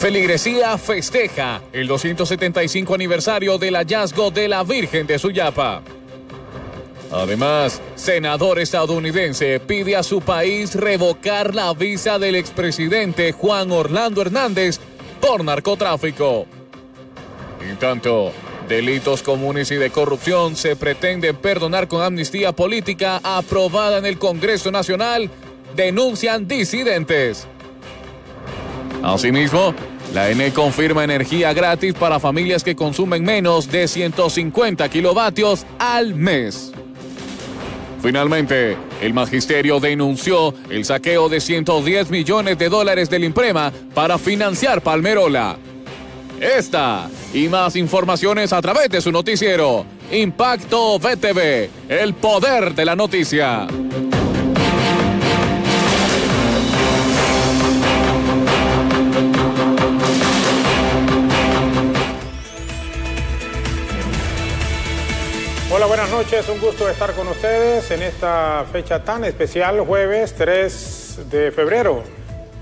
Feligresía festeja el 275 aniversario del hallazgo de la Virgen de Suyapa. Además, senador estadounidense pide a su país revocar la visa del expresidente Juan Orlando Hernández por narcotráfico. En tanto, delitos comunes y de corrupción se pretenden perdonar con amnistía política aprobada en el Congreso Nacional, denuncian disidentes. Asimismo, la ENE confirma energía gratis para familias que consumen menos de 150 kilovatios al mes. Finalmente, el magisterio denunció el saqueo de $110 millones del IMPREMA para financiar Palmerola. Esta y más informaciones a través de su noticiero Impacto VTV, el poder de la noticia. Hola, buenas noches, un gusto estar con ustedes en esta fecha tan especial, jueves 3 de febrero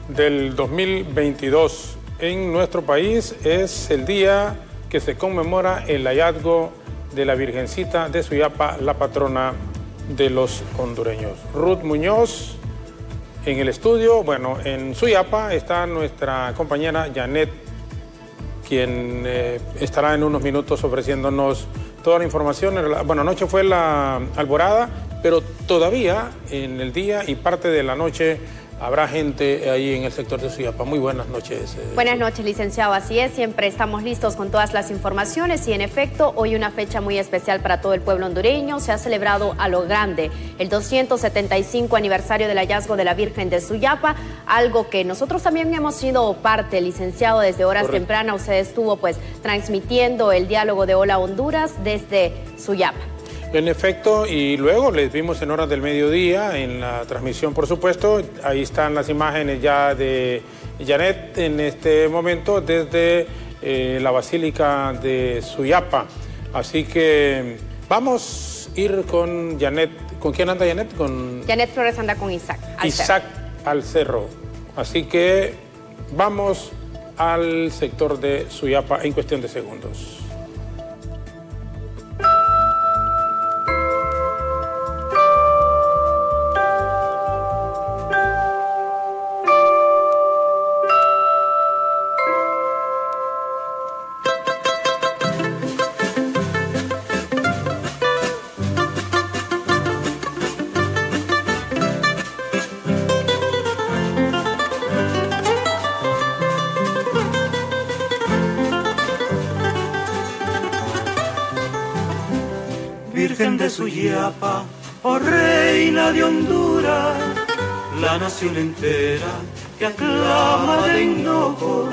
del 2022. En nuestro país es el día que se conmemora el hallazgo de la Virgencita de Suyapa, la patrona de los hondureños. Ruth Muñoz en el estudio. Bueno, en Suyapa está nuestra compañera Janet, quien estará en unos minutos ofreciéndonos toda la información. Bueno, anoche fue la alborada, pero todavía en el día y parte de la noche habrá gente ahí en el sector de Suyapa. Muy buenas noches. Buenas noches, licenciado. Así es, siempre estamos listos con todas las informaciones y en efecto, hoy una fecha muy especial para todo el pueblo hondureño. Se ha celebrado a lo grande el 275 aniversario del hallazgo de la Virgen de Suyapa, algo que nosotros también hemos sido parte, licenciado, desde horas tempranas. Usted estuvo pues transmitiendo el diálogo de Hola Honduras desde Suyapa. En efecto, y luego les vimos en horas del mediodía, en la transmisión por supuesto. Ahí están las imágenes ya de Janet en este momento desde la Basílica de Suyapa. Así que vamos a ir con Janet. ¿Con quién anda Janet? Con Janet Flores anda con Isaac Alcerro. Así que vamos al sector de Suyapa en cuestión de segundos. Virgen de Suyapa, oh reina de Honduras, la nación entera te aclama de enojo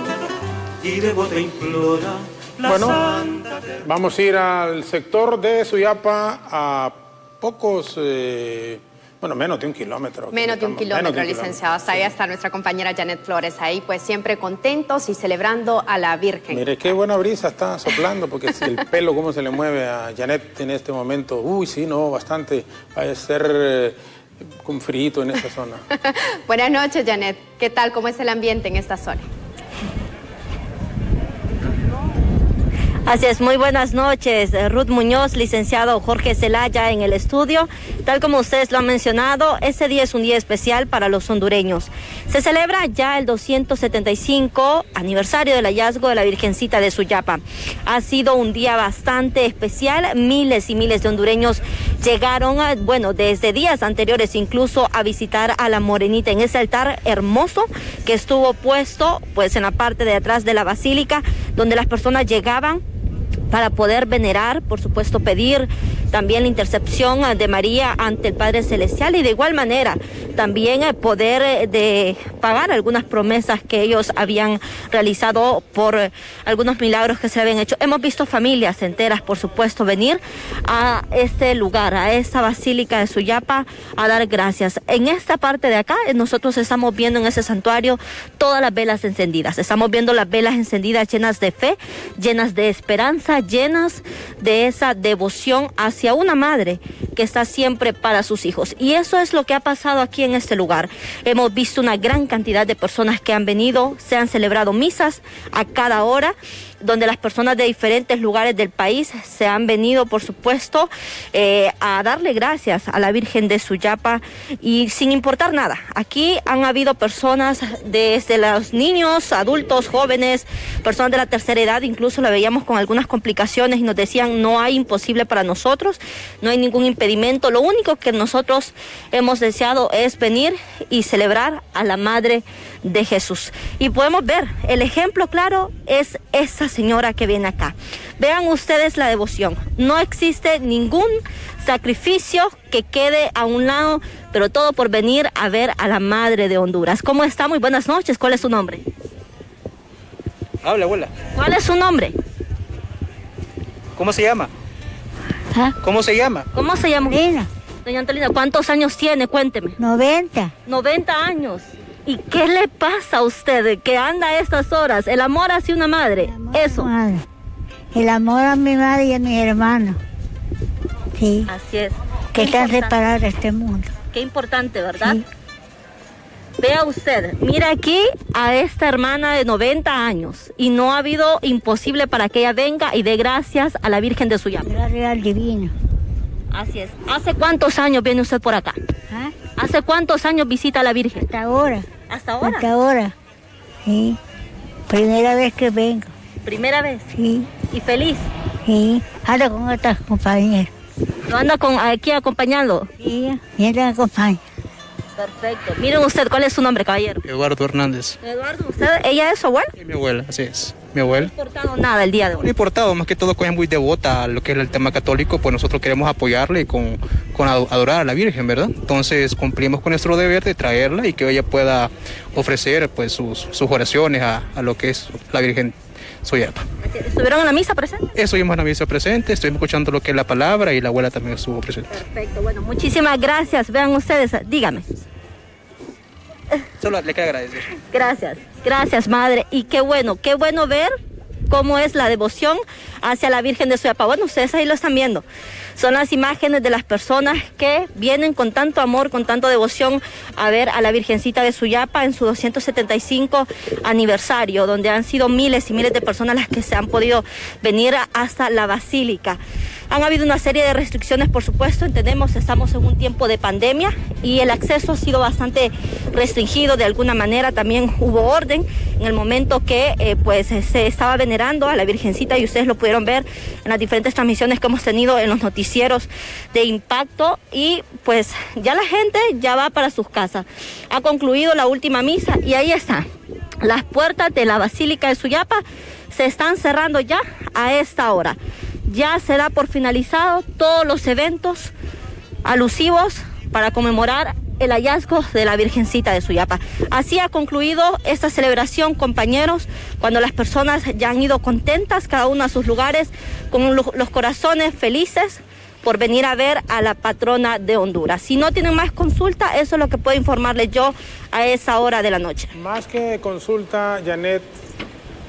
y devota implora la santa. Vamos a ir al sector de Suyapa a pocos, menos de un kilómetro. Menos de un kilómetro, licenciado. Hasta ahí está nuestra compañera Janet Flores. Ahí pues siempre contentos y celebrando a la Virgen. Mire, qué buena brisa está soplando, porque el pelo cómo se le mueve a Janet en este momento. Uy, sí, no, bastante. Va a ser con frío en esta zona. Buenas noches, Janet. ¿Qué tal? ¿Cómo es el ambiente en esta zona? Así es, muy buenas noches. Ruth Muñoz, licenciado Jorge Zelaya en el estudio. Tal como ustedes lo han mencionado, este día es un día especial para los hondureños. Se celebra ya el 275 aniversario del hallazgo de la Virgencita de Suyapa. Ha sido un día bastante especial. Miles y miles de hondureños llegaron, desde días anteriores incluso a visitar a la Morenita en ese altar hermoso que estuvo puesto pues en la parte de atrás de la basílica, donde las personas llegaban para poder venerar, por supuesto pedir también la intercesión de María ante el Padre Celestial y de igual manera también poder de pagar algunas promesas que ellos habían realizado por algunos milagros que se habían hecho. Hemos visto familias enteras, por supuesto, venir a este lugar, a esta Basílica de Suyapa, a dar gracias. En esta parte de acá nosotros estamos viendo en ese santuario todas las velas encendidas. Estamos viendo las velas encendidas llenas de fe, llenas de esperanza, llenas de esa devoción hacia una madre que está siempre para sus hijos. Y eso es lo que ha pasado aquí en este lugar. Hemos visto una gran cantidad de personas que han venido, se han celebrado misas a cada hora, donde las personas de diferentes lugares del país se han venido, por supuesto, a darle gracias a la Virgen de Suyapa, y sin importar nada. Aquí han habido personas desde los niños, adultos, jóvenes, personas de la tercera edad, incluso la veíamos con algunas complicaciones y nos decían: no hay imposible para nosotros, no hay ningún impedimento, lo único que nosotros hemos deseado es venir y celebrar a la Madre de Jesús. Y podemos ver, el ejemplo claro es esa señora que viene acá. Vean ustedes la devoción, no existe ningún sacrificio que quede a un lado, pero todo por venir a ver a la Madre de Honduras. ¿Cómo está? Muy buenas noches. ¿Cuál es su nombre? Habla, abuela. ¿Cuál es su nombre? ¿Cómo se llama? ¿Ah? ¿Cómo se llama? ¿Cómo se llama? Lina, Doña Antolina, ¿cuántos años tiene? Cuénteme. 90. 90 años. ¿Y qué le pasa a usted que anda a estas horas? El amor hacia una madre. Eso. Madre. El amor a mi madre y a mis hermanos. Sí. Así es. Que Qué están importante. separados de este mundo. Qué importante, ¿verdad? Sí. Vea usted, mira aquí a esta hermana de 90 años y no ha habido imposible para que ella venga y dé gracias a la Virgen de Suyapa. Gracias al divino. Así es. ¿Hace cuántos años viene usted por acá? ¿Ah? ¿Hace cuántos años visita a la Virgen? Hasta ahora. ¿Hasta ahora? Hasta ahora. Sí. Primera vez que vengo. Primera vez. Sí. ¿Y feliz? Sí. Ando con otras compañeras. ¿Lo anda aquí acompañando? Sí. Y ella me acompaña. Perfecto. Miren usted, ¿cuál es su nombre, caballero? Eduardo Hernández. Eduardo, ¿usted, ella es su abuela? Y mi abuela, así es. Mi No abuela. ha importado nada el día de No hoy. importado, más que todo, que es muy devota a lo que es el tema católico, pues nosotros queremos apoyarle con adorar a la Virgen, ¿verdad? Entonces cumplimos con nuestro deber de traerla y que ella pueda ofrecer pues sus oraciones a lo que es la Virgen Suyapa. ¿Estuvieron en la misa presente? Estuvimos en la misa presente, estuvimos escuchando lo que es la palabra y la abuela también estuvo presente. Perfecto, bueno, muchísimas gracias. Vean ustedes, dígame. Solo le queda agradecer. Gracias, madre. Y qué bueno ver cómo es la devoción hacia la Virgen de Suyapa. Bueno, ustedes ahí lo están viendo. Son las imágenes de las personas que vienen con tanto amor, con tanta devoción a ver a la Virgencita de Suyapa en su 275 aniversario, donde han sido miles y miles de personas las que se han podido venir hasta la basílica. Han habido una serie de restricciones, por supuesto, entendemos, estamos en un tiempo de pandemia y el acceso ha sido bastante restringido de alguna manera. También hubo orden en el momento que pues se estaba venerando a la Virgencita, y ustedes lo pudieron ver en las diferentes transmisiones que hemos tenido en los noticieros de Impacto, y pues ya la gente ya va para sus casas. Ha concluido la última misa y ahí está. Las puertas de la Basílica de Suyapa se están cerrando ya a esta hora. Ya se da por finalizado todos los eventos alusivos para conmemorar el hallazgo de la Virgencita de Suyapa. Así ha concluido esta celebración, compañeros, cuando las personas ya han ido contentas, cada uno a sus lugares, con los corazones felices por venir a ver a la patrona de Honduras. Si no tienen más consulta, eso es lo que puedo informarles yo a esa hora de la noche. Más que consulta, Janet,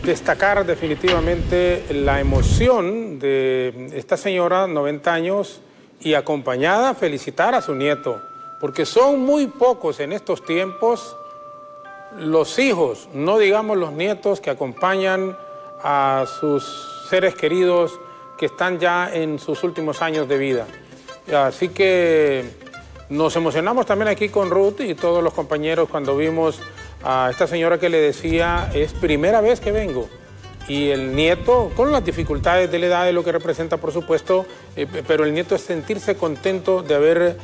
destacar definitivamente la emoción de esta señora, 90 años, y acompañada, felicitar a su nieto, porque son muy pocos en estos tiempos los hijos, no digamos los nietos, que acompañan a sus seres queridos que están ya en sus últimos años de vida. Así que nos emocionamos también aquí con Ruth y todos los compañeros cuando vimos a esta señora que le decía: es primera vez que vengo. Y el nieto, con las dificultades de la edad, de lo que representa, por supuesto, pero el nieto es sentirse contento de haber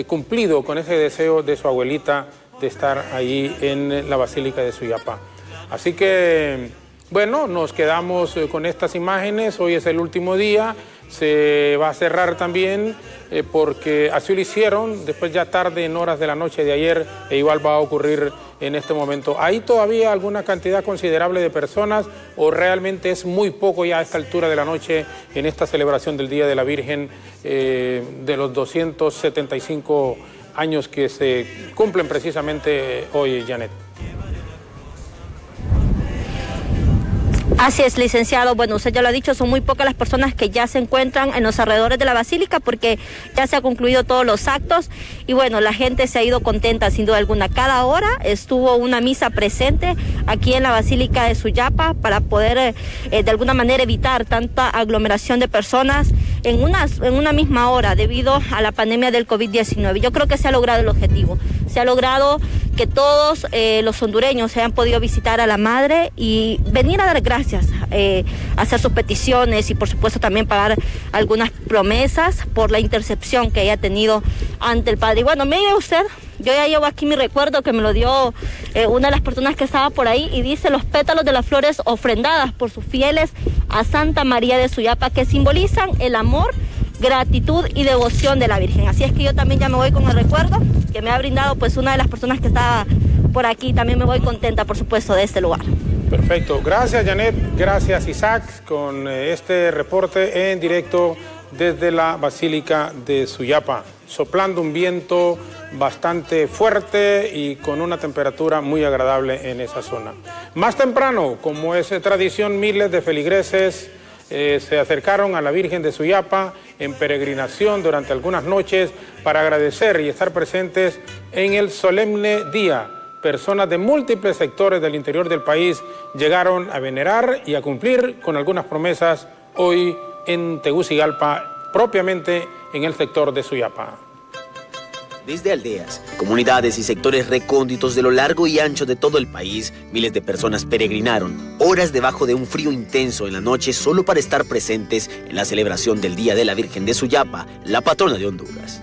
cumplido con ese deseo de su abuelita de estar ahí en la Basílica de Suyapa. Así que, bueno, nos quedamos con estas imágenes. Hoy es el último día. Se va a cerrar también porque así lo hicieron después, ya tarde, en horas de la noche de ayer, e igual va a ocurrir en este momento. ¿Hay todavía alguna cantidad considerable de personas o realmente es muy poco ya a esta altura de la noche en esta celebración del Día de la Virgen de los 275 años que se cumplen precisamente hoy, Janet? Así es, licenciado. Bueno, usted ya lo ha dicho, son muy pocas las personas que ya se encuentran en los alrededores de la Basílica porque ya se han concluido todos los actos y bueno, la gente se ha ido contenta sin duda alguna. Cada hora estuvo una misa presente aquí en la Basílica de Suyapa para poder de alguna manera evitar tanta aglomeración de personas en una misma hora debido a la pandemia del COVID-19. Yo creo que se ha logrado el objetivo. Se ha logrado que todos los hondureños se hayan podido visitar a la Madre y venir a dar gracias, hacer sus peticiones y por supuesto también pagar algunas promesas por la intercepción que haya tenido ante el Padre. Y bueno, mire usted, yo ya llevo aquí mi recuerdo que me lo dio una de las personas que estaba por ahí y dice los pétalos de las flores ofrendadas por sus fieles a Santa María de Suyapa que simbolizan el amor, gratitud y devoción de la Virgen. Así es que yo también ya me voy con el recuerdo que me ha brindado pues una de las personas que estaba por aquí. También me voy contenta, por supuesto, de este lugar. Perfecto. Gracias, Janet. Gracias, Isaac, con este reporte en directo desde la Basílica de Suyapa, soplando un viento bastante fuerte y con una temperatura muy agradable en esa zona. Más temprano, como es tradición, miles de feligreses se acercaron a la Virgen de Suyapa en peregrinación durante algunas noches para agradecer y estar presentes en el solemne día. Personas de múltiples sectores del interior del país llegaron a venerar y a cumplir con algunas promesas hoy en Tegucigalpa, propiamente en el sector de Suyapa. Desde aldeas, comunidades y sectores recónditos de lo largo y ancho de todo el país, miles de personas peregrinaron horas debajo de un frío intenso en la noche solo para estar presentes en la celebración del Día de la Virgen de Suyapa, la patrona de Honduras.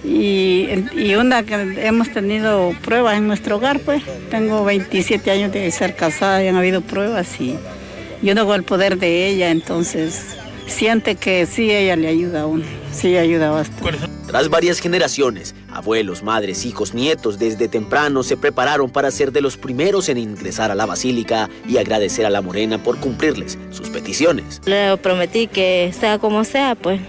Y una que hemos tenido pruebas en nuestro hogar, pues tengo 27 años de ser casada y han habido pruebas y yo no hago el poder de ella, entonces siente que sí, ella le ayuda a uno, sí ayuda bastante. Tras varias generaciones, abuelos, madres, hijos, nietos, desde temprano se prepararon para ser de los primeros en ingresar a la basílica y agradecer a la Morena por cumplirles sus peticiones. Le prometí que sea como sea, pues,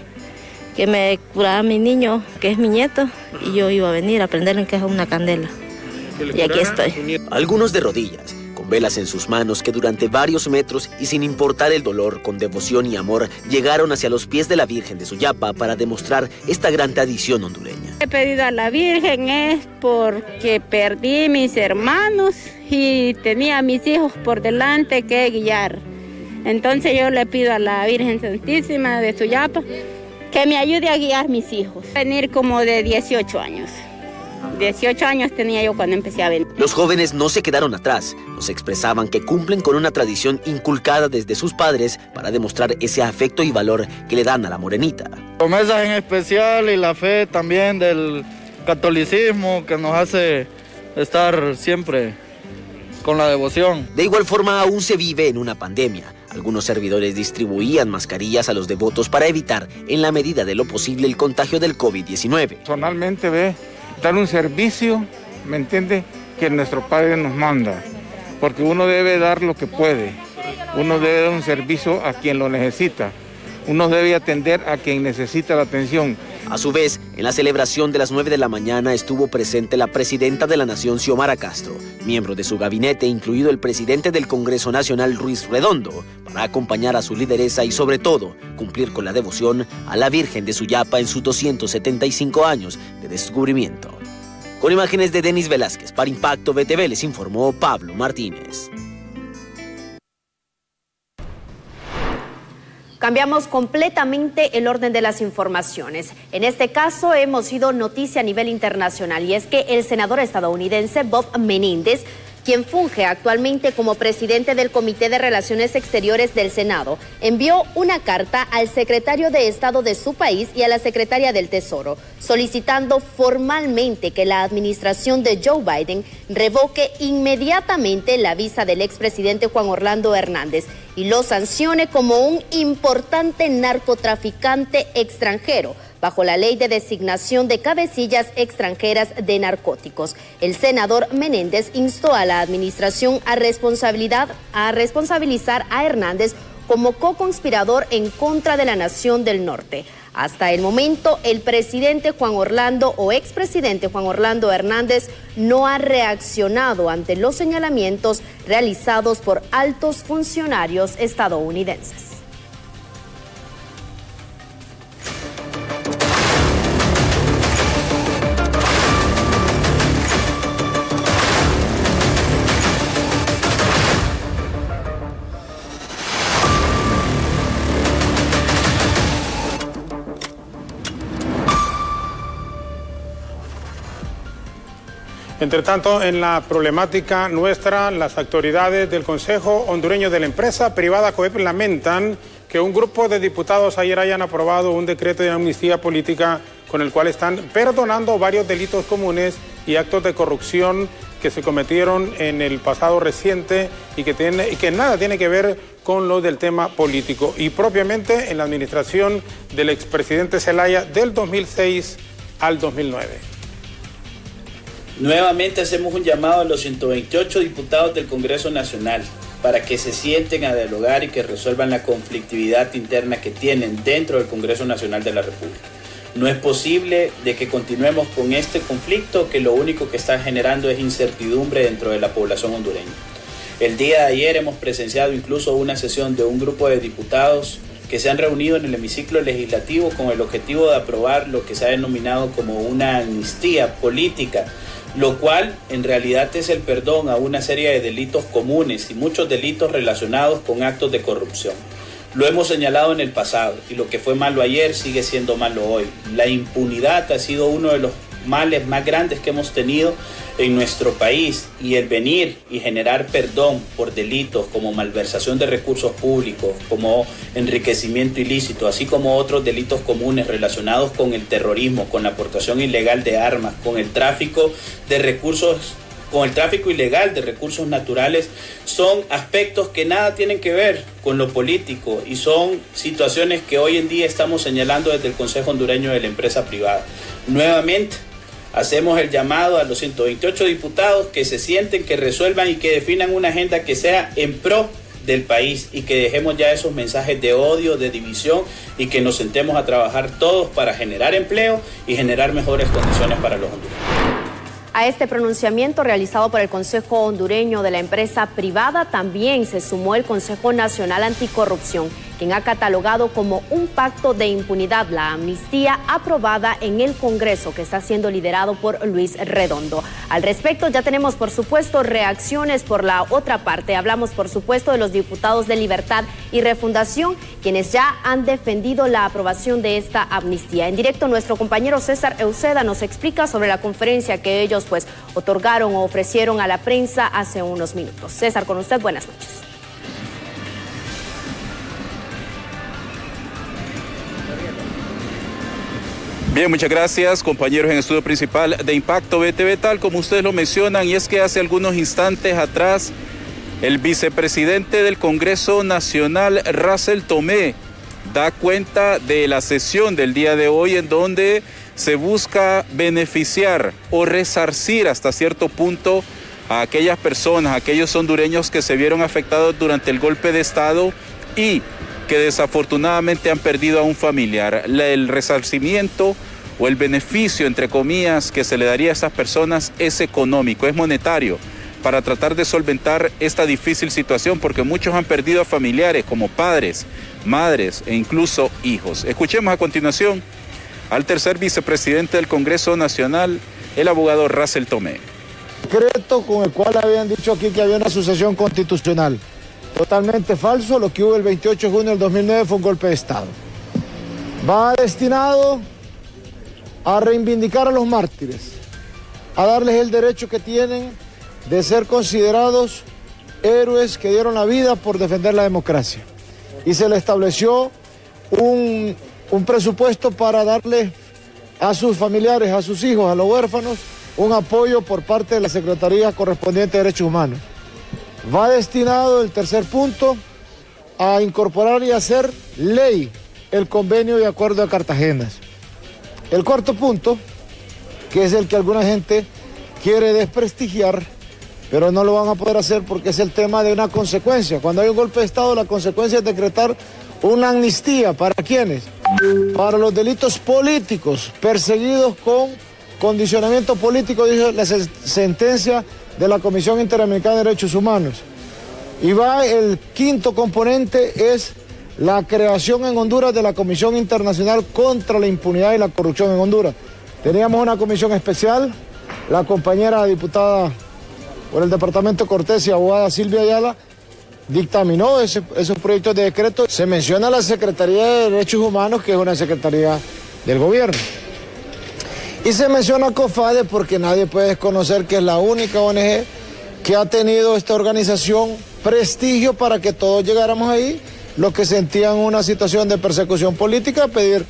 que me curara mi niño, que es mi nieto, y yo iba a venir a prenderle que es una candela. Y aquí estoy. Algunos de rodillas, con velas en sus manos que durante varios metros y sin importar el dolor, con devoción y amor, llegaron hacia los pies de la Virgen de Suyapa para demostrar esta gran tradición hondureña. He pedido a la Virgen es porque perdí mis hermanos y tenía a mis hijos por delante que guiar. Entonces yo le pido a la Virgen Santísima de Suyapa que me ayude a guiar mis hijos. Venir como de 18 años. 18 años tenía yo cuando empecé a venir. Los jóvenes no se quedaron atrás, nos expresaban que cumplen con una tradición inculcada desde sus padres para demostrar ese afecto y valor que le dan a la morenita. Promesas en especial y la fe también del catolicismo que nos hace estar siempre con la devoción. De igual forma aún se vive en una pandemia. Algunos servidores distribuían mascarillas a los devotos para evitar, en la medida de lo posible, el contagio del COVID-19. Personalmente dar un servicio, ¿me entiende?, que nuestro Padre nos manda, porque uno debe dar lo que puede, uno debe dar un servicio a quien lo necesita, uno debe atender a quien necesita la atención. A su vez, en la celebración de las 9 de la mañana estuvo presente la presidenta de la Nación, Xiomara Castro, miembro de su gabinete, incluido el presidente del Congreso Nacional, Ruiz Redondo, para acompañar a su lideresa y sobre todo cumplir con la devoción a la Virgen de Suyapa en sus 275 años de descubrimiento. Con imágenes de Denis Velázquez, para Impacto BTV les informó Pablo Martínez. Cambiamos completamente el orden de las informaciones. En este caso hemos sido noticia a nivel internacional y es que el senador estadounidense Bob Menéndez, quien funge actualmente como presidente del Comité de Relaciones Exteriores del Senado, envió una carta al secretario de Estado de su país y a la secretaria del Tesoro, solicitando formalmente que la administración de Joe Biden revoque inmediatamente la visa del expresidente Juan Orlando Hernández y lo sancione como un importante narcotraficante extranjero, bajo la ley de designación de cabecillas extranjeras de narcóticos. El senador Menéndez instó a la administración a responsabilizar a Hernández como co-conspirador en contra de la nación del norte. Hasta el momento, el presidente Juan Orlando o expresidente Juan Orlando Hernández no ha reaccionado ante los señalamientos realizados por altos funcionarios estadounidenses. Entre tanto, en la problemática nuestra, las autoridades del Consejo Hondureño de la Empresa Privada COEP lamentan que un grupo de diputados ayer hayan aprobado un decreto de amnistía política con el cual están perdonando varios delitos comunes y actos de corrupción que se cometieron en el pasado reciente y que nada tiene que ver con lo del tema político y propiamente en la administración del expresidente Zelaya del 2006 al 2009. Nuevamente hacemos un llamado a los 128 diputados del Congreso Nacional para que se sienten a dialogar y que resuelvan la conflictividad interna que tienen dentro del Congreso Nacional de la República. No es posible de que continuemos con este conflicto que lo único que está generando es incertidumbre dentro de la población hondureña. El día de ayer hemos presenciado incluso una sesión de un grupo de diputados que se han reunido en el hemiciclo legislativo con el objetivo de aprobar lo que se ha denominado como una amnistía política, lo cual en realidad es el perdón a una serie de delitos comunes y muchos delitos relacionados con actos de corrupción. Lo hemos señalado en el pasado y lo que fue malo ayer sigue siendo malo hoy. La impunidad ha sido uno de los males más grandes que hemos tenido en nuestro país y el venir y generar perdón por delitos como malversación de recursos públicos, como enriquecimiento ilícito, así como otros delitos comunes relacionados con el terrorismo, con la aportación ilegal de armas, con el tráfico de recursos, con el tráfico ilegal de recursos naturales, son aspectos que nada tienen que ver con lo político y son situaciones que hoy en día estamos señalando desde el Consejo Hondureño de la Empresa Privada. Nuevamente, hacemos el llamado a los 128 diputados que se sienten, que resuelvan y que definan una agenda que sea en pro del país y que dejemos ya esos mensajes de odio, de división y que nos sentemos a trabajar todos para generar empleo y generar mejores condiciones para los hondureños. A este pronunciamiento realizado por el Consejo Hondureño de la Empresa Privada también se sumó el Consejo Nacional Anticorrupción, quien ha catalogado como un pacto de impunidad la amnistía aprobada en el Congreso que está siendo liderado por Luis Redondo. Al respecto ya tenemos por supuesto reacciones por la otra parte. Hablamos por supuesto de los diputados de Libertad y Refundación, quienes ya han defendido la aprobación de esta amnistía. En directo nuestro compañero César Euseda nos explica sobre la conferencia que ellos otorgaron o ofrecieron a la prensa hace unos minutos. César, con usted, buenas noches. Bien, muchas gracias, compañeros en estudio principal de Impacto BTV, tal como ustedes lo mencionan, y es que hace algunos instantes atrás el vicepresidente del Congreso Nacional, Russell Tomé, da cuenta de la sesión del día de hoy en donde se busca beneficiar o resarcir hasta cierto punto a aquellas personas, a aquellos hondureños que se vieron afectados durante el golpe de Estado y que desafortunadamente han perdido a un familiar. El resarcimiento o el beneficio, entre comillas, que se le daría a estas personas es económico, es monetario, para tratar de solventar esta difícil situación, porque muchos han perdido a familiares como padres, madres e incluso hijos. Escuchemos a continuación al tercer vicepresidente del Congreso Nacional, el abogado Russell Tomé. Decreto con el cual habían dicho aquí que había una sucesión constitucional. Totalmente falso, lo que hubo el 28 de junio del 2009 fue un golpe de Estado. Va destinado a reivindicar a los mártires, a darles el derecho que tienen de ser considerados héroes que dieron la vida por defender la democracia. Y se le estableció un presupuesto para darle a sus familiares, a sus hijos, a los huérfanos, un apoyo por parte de la Secretaría correspondiente de Derechos Humanos. Va destinado, el tercer punto, a incorporar y hacer ley el convenio de acuerdo de Cartagena. El cuarto punto, que es el que alguna gente quiere desprestigiar, pero no lo van a poder hacer porque es el tema de una consecuencia. Cuando hay un golpe de Estado, la consecuencia es decretar una amnistía. ¿Para quiénes? para los delitos políticos perseguidos con condicionamiento político, dice la sentencia de la Comisión Interamericana de Derechos Humanos. Y va el quinto componente, es la creación en Honduras de la Comisión Internacional contra la Impunidad y la Corrupción en Honduras. Teníamos una comisión especial, la compañera diputada por el Departamento Cortés y abogada Silvia Ayala dictaminó esos proyectos de decreto. Se menciona la Secretaría de Derechos Humanos, que es una secretaría del gobierno. Y se menciona COFADE porque nadie puede desconocer que es la única ONG que ha tenido esta organización prestigio para que todos llegáramos ahí, los que sentían una situación de persecución política, pedir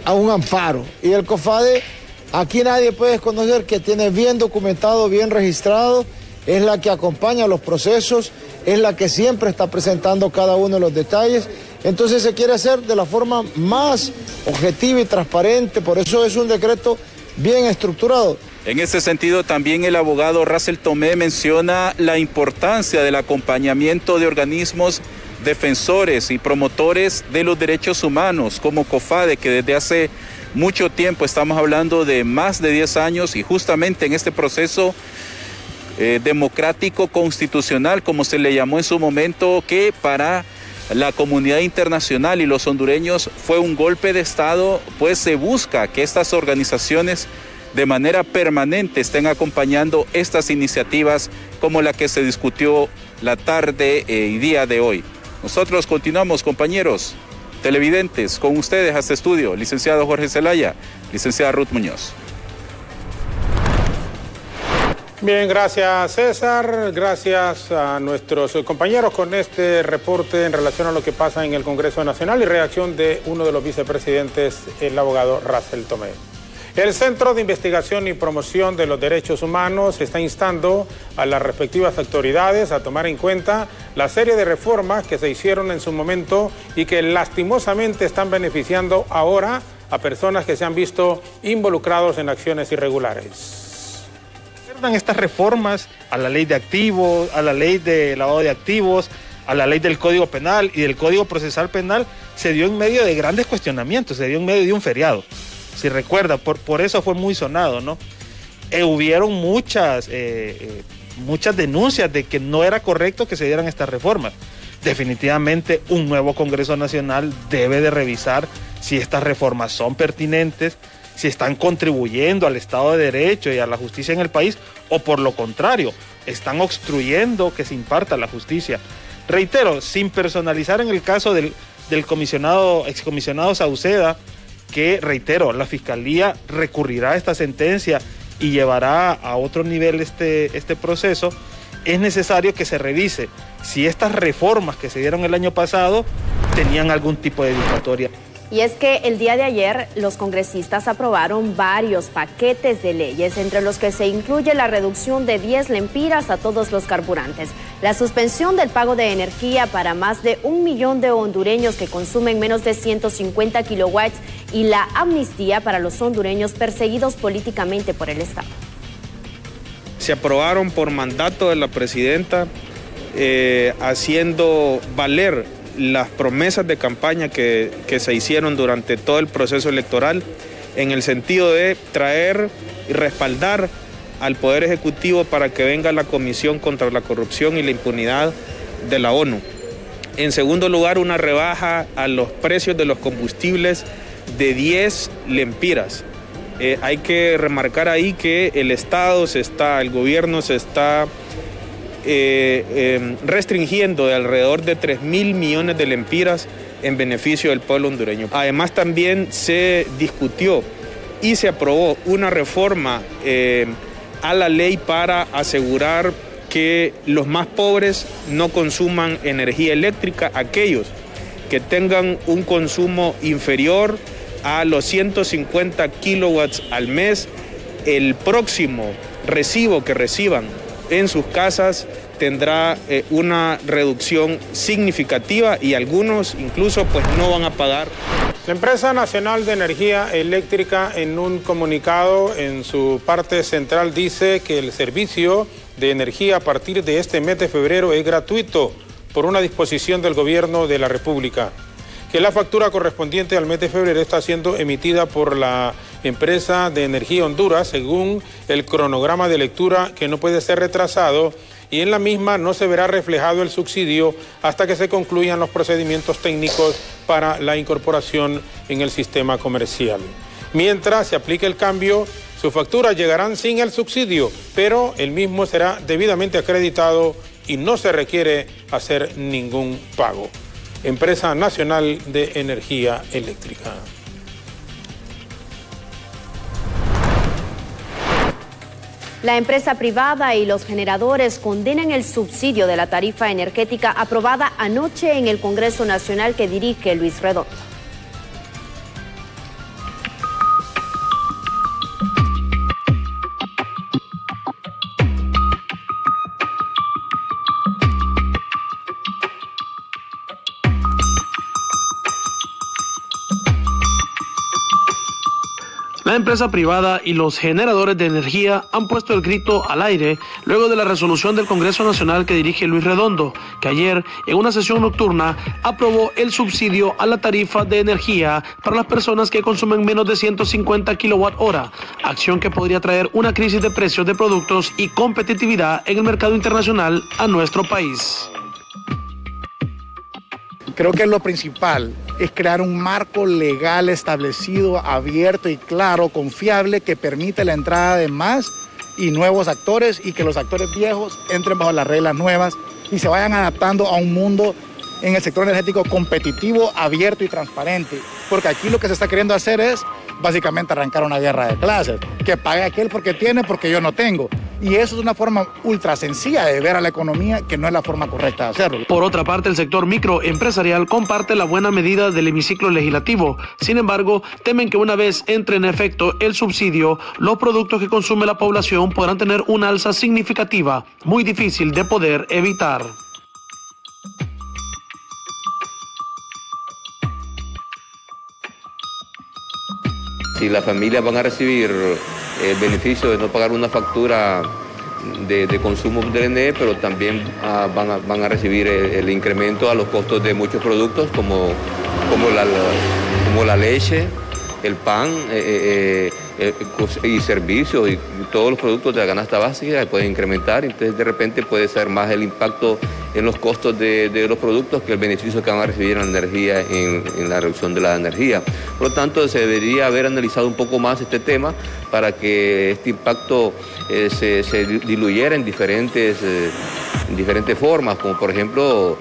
a un amparo. Y el COFADE, aquí nadie puede desconocer que tiene bien documentado, bien registrado, es la que acompaña los procesos, es la que siempre está presentando cada uno de los detalles. Entonces se quiere hacer de la forma más objetiva y transparente, por eso es un decreto bien estructurado. En ese sentido, también el abogado Russell Tomé menciona la importancia del acompañamiento de organismos defensores y promotores de los derechos humanos, como COFADE, que desde hace mucho tiempo, estamos hablando de más de 10 años, y justamente en este proceso democrático constitucional, como se le llamó en su momento, que para la comunidad internacional y los hondureños fue un golpe de Estado, pues se busca que estas organizaciones de manera permanente estén acompañando estas iniciativas como la que se discutió la tarde y día de hoy. Nosotros continuamos, compañeros televidentes, con ustedes a este estudio, licenciado Jorge Zelaya, licenciada Ruth Muñoz. Bien, gracias César, gracias a nuestros compañeros con este reporte en relación a lo que pasa en el Congreso Nacional y reacción de uno de los vicepresidentes, el abogado Russell Tomé. El Centro de Investigación y Promoción de los Derechos Humanos está instando a las respectivas autoridades a tomar en cuenta la serie de reformas que se hicieron en su momento y que lastimosamente están beneficiando ahora a personas que se han visto involucrados en acciones irregulares. Estas reformas a la ley de activos, a la ley de lavado de activos, a la ley del Código Penal y del Código Procesal Penal, se dio en medio de grandes cuestionamientos, se dio en medio de un feriado. Si recuerda, por eso fue muy sonado, ¿no? Hubieron muchas denuncias de que no era correcto que se dieran estas reformas. Definitivamente un nuevo Congreso Nacional debe de revisar si estas reformas son pertinentes, si están contribuyendo al Estado de Derecho y a la justicia en el país, o por lo contrario, están obstruyendo que se imparta la justicia. Reitero, sin personalizar en el caso del excomisionado Sauceda, que, reitero, la Fiscalía recurrirá a esta sentencia y llevará a otro nivel este proceso, es necesario que se revise si estas reformas que se dieron el año pasado tenían algún tipo de dictatoria. Y es que el día de ayer los congresistas aprobaron varios paquetes de leyes, entre los que se incluye la reducción de 10 lempiras a todos los carburantes, la suspensión del pago de energía para más de 1 millón de hondureños que consumen menos de 150 kilowatts y la amnistía para los hondureños perseguidos políticamente por el Estado. Se aprobaron por mandato de la presidenta, haciendo valer las promesas de campaña que se hicieron durante todo el proceso electoral, en el sentido de traer y respaldar al Poder Ejecutivo para que venga la Comisión contra la Corrupción y la Impunidad de la ONU. En segundo lugar, una rebaja a los precios de los combustibles de 10 lempiras. Hay que remarcar ahí que el gobierno se está restringiendo de alrededor de 3.000 millones de lempiras en beneficio del pueblo hondureño. Además, también se discutió y se aprobó una reforma a la ley para asegurar que los más pobres no consuman energía eléctrica, aquellos que tengan un consumo inferior a los 150 kilowatts al mes. El próximo recibo que reciban en sus casas tendrá una reducción significativa y algunos incluso pues no van a pagar. La Empresa Nacional de Energía Eléctrica, en un comunicado en su parte central, dice que el servicio de energía a partir de este mes de febrero es gratuito por una disposición del Gobierno de la República, que la factura correspondiente al mes de febrero está siendo emitida por la empresa de Energía Honduras según el cronograma de lectura que no puede ser retrasado, y en la misma no se verá reflejado el subsidio hasta que se concluyan los procedimientos técnicos para la incorporación en el sistema comercial. Mientras se aplique el cambio, sus facturas llegarán sin el subsidio, pero el mismo será debidamente acreditado y no se requiere hacer ningún pago. Empresa Nacional de Energía Eléctrica. La empresa privada y los generadores condenan el subsidio de la tarifa energética aprobada anoche en el Congreso Nacional que dirige Luis Redondo. La empresa privada y los generadores de energía han puesto el grito al aire luego de la resolución del Congreso Nacional que dirige Luis Redondo, que ayer, en una sesión nocturna, aprobó el subsidio a la tarifa de energía para las personas que consumen menos de 150 kWh, acción que podría traer una crisis de precios de productos y competitividad en el mercado internacional a nuestro país. Creo que lo principal es crear un marco legal establecido, abierto y claro, confiable, que permite la entrada de más y nuevos actores y que los actores viejos entren bajo las reglas nuevas y se vayan adaptando a un mundo en el sector energético competitivo, abierto y transparente. Porque aquí lo que se está queriendo hacer es básicamente arrancar una guerra de clases, que pague aquel porque tiene, porque yo no tengo. Y eso es una forma ultra sencilla de ver a la economía, que no es la forma correcta de hacerlo. Por otra parte, el sector microempresarial comparte la buena medida del hemiciclo legislativo. Sin embargo, temen que una vez entre en efecto el subsidio, los productos que consume la población podrán tener una alza significativa, muy difícil de poder evitar. Si las familias van a recibir el beneficio de no pagar una factura de consumo de ENE, pero también van a recibir el incremento a los costos de muchos productos como la leche, el pan y servicios y todos los productos de la canasta básica que pueden incrementar. Entonces de repente puede ser más el impacto en los costos de los productos que el beneficio que van a recibir en la energía, en la reducción de la energía. Por lo tanto, se debería haber analizado un poco más este tema para que este impacto se diluyera en diferentes formas, como por ejemplo,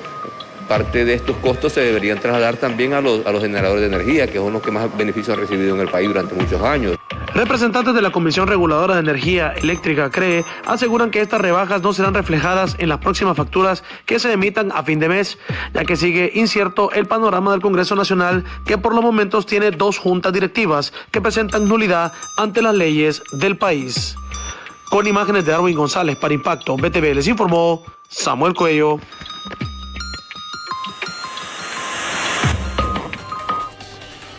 parte de estos costos se deberían trasladar también a los generadores de energía, que son los que más beneficios han recibido en el país durante muchos años. Representantes de la Comisión Reguladora de Energía Eléctrica, CREE, aseguran que estas rebajas no serán reflejadas en las próximas facturas que se emitan a fin de mes, ya que sigue incierto el panorama del Congreso Nacional, que por los momentos tiene 2 juntas directivas que presentan nulidad ante las leyes del país. Con imágenes de Darwin González para Impacto BTV, les informó Samuel Cuello.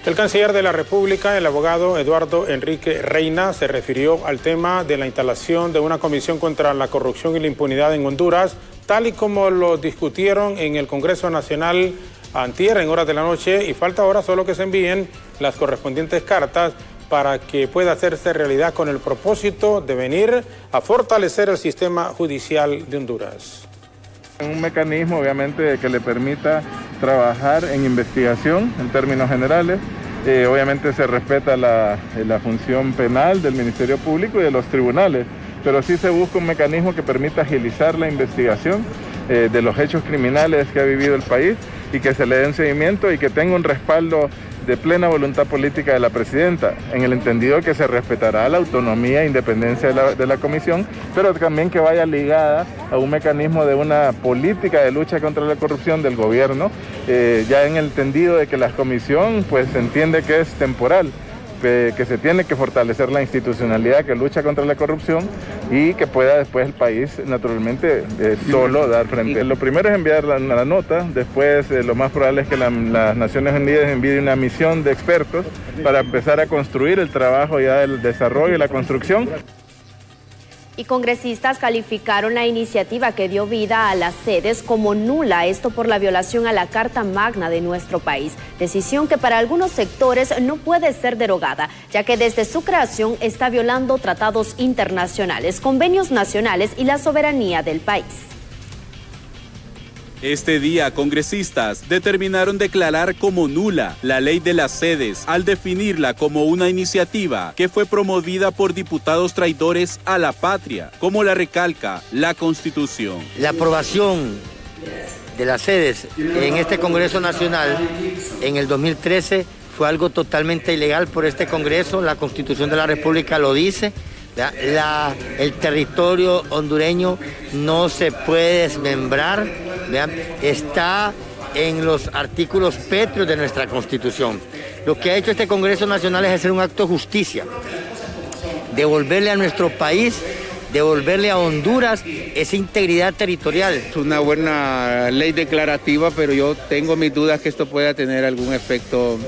El canciller de la República, el abogado Eduardo Enrique Reina, se refirió al tema de la instalación de una comisión contra la corrupción y la impunidad en Honduras, tal y como lo discutieron en el Congreso Nacional antier en horas de la noche, y falta ahora solo que se envíen las correspondientes cartas para que pueda hacerse realidad con el propósito de venir a fortalecer el sistema judicial de Honduras. Un mecanismo obviamente que le permita trabajar en investigación en términos generales. Obviamente se respeta la función penal del Ministerio Público y de los tribunales, pero sí se busca un mecanismo que permita agilizar la investigación de los hechos criminales que ha vivido el país y que se le dé un seguimiento y que tenga un respaldo de plena voluntad política de la presidenta, en el entendido que se respetará la autonomía e independencia de la comisión, pero también que vaya ligada a un mecanismo de una política de lucha contra la corrupción del gobierno, ya en el entendido de que la comisión pues se entiende que es temporal, que se tiene que fortalecer la institucionalidad que lucha contra la corrupción y que pueda después el país naturalmente solo dar frente. Lo primero es enviar la nota, después lo más probable es que las Naciones Unidas envíen una misión de expertos para empezar a construir el trabajo ya del desarrollo y la construcción. Y congresistas calificaron la iniciativa que dio vida a las sedes como nula, esto por la violación a la Carta Magna de nuestro país. Decisión que para algunos sectores no puede ser derogada, ya que desde su creación está violando tratados internacionales, convenios nacionales y la soberanía del país. Este día, congresistas determinaron declarar como nula la ley de las sedes al definirla como una iniciativa que fue promovida por diputados traidores a la patria, como la recalca la Constitución. La aprobación de las sedes en este Congreso Nacional en el 2013 fue algo totalmente ilegal por este Congreso. La Constitución de la República lo dice. El territorio hondureño no se puede desmembrar, está en los artículos pétreos de nuestra Constitución. Lo que ha hecho este Congreso Nacional es hacer un acto de justicia, devolverle a nuestro país, devolverle a Honduras esa integridad territorial. Es una buena ley declarativa, pero yo tengo mis dudas que esto pueda tener algún efecto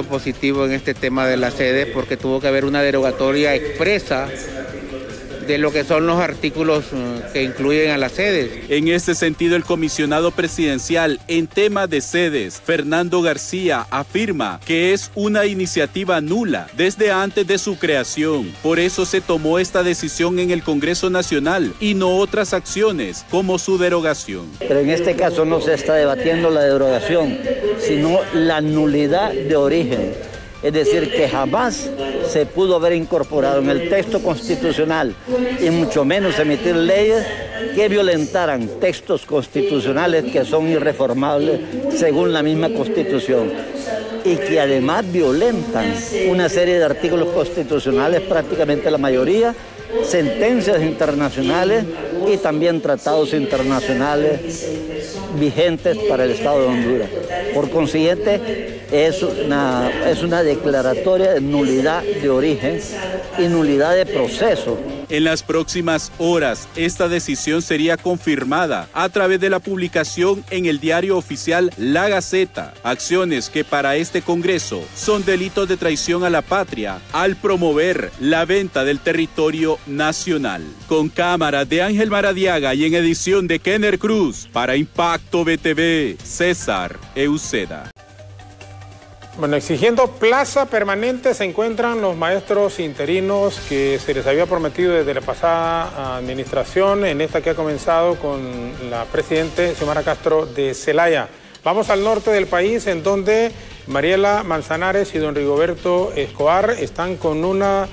positivo en este tema de las sedes, porque tuvo que haber una derogatoria expresa de lo que son los artículos que incluyen a las sedes. En este sentido, el comisionado presidencial en tema de sedes, Fernando García, afirma que es una iniciativa nula desde antes de su creación. Por eso se tomó esta decisión en el Congreso Nacional y no otras acciones como su derogación. Pero en este caso no se está debatiendo la derogación, sino la nulidad de origen. Es decir, que jamás se pudo haber incorporado en el texto constitucional y mucho menos emitir leyes que violentaran textos constitucionales que son irreformables según la misma Constitución y que además violentan una serie de artículos constitucionales, prácticamente la mayoría, sentencias internacionales y también tratados internacionales vigentes para el Estado de Honduras. Por consiguiente, es una declaratoria de nulidad de origen y nulidad de proceso. En las próximas horas, esta decisión sería confirmada a través de la publicación en el diario oficial La Gaceta. Acciones que para este Congreso son delitos de traición a la patria al promover la venta del territorio nacional. Con cámara de Ángel Maradiaga y en edición de Kenner Cruz, para Impacto BTV, César Euceda. Bueno, exigiendo plaza permanente se encuentran los maestros interinos que se les había prometido desde la pasada administración, en esta que ha comenzado con la presidenta Xiomara Castro de Celaya. Vamos al norte del país, en donde Mariela Manzanares y don Rigoberto Escobar están con una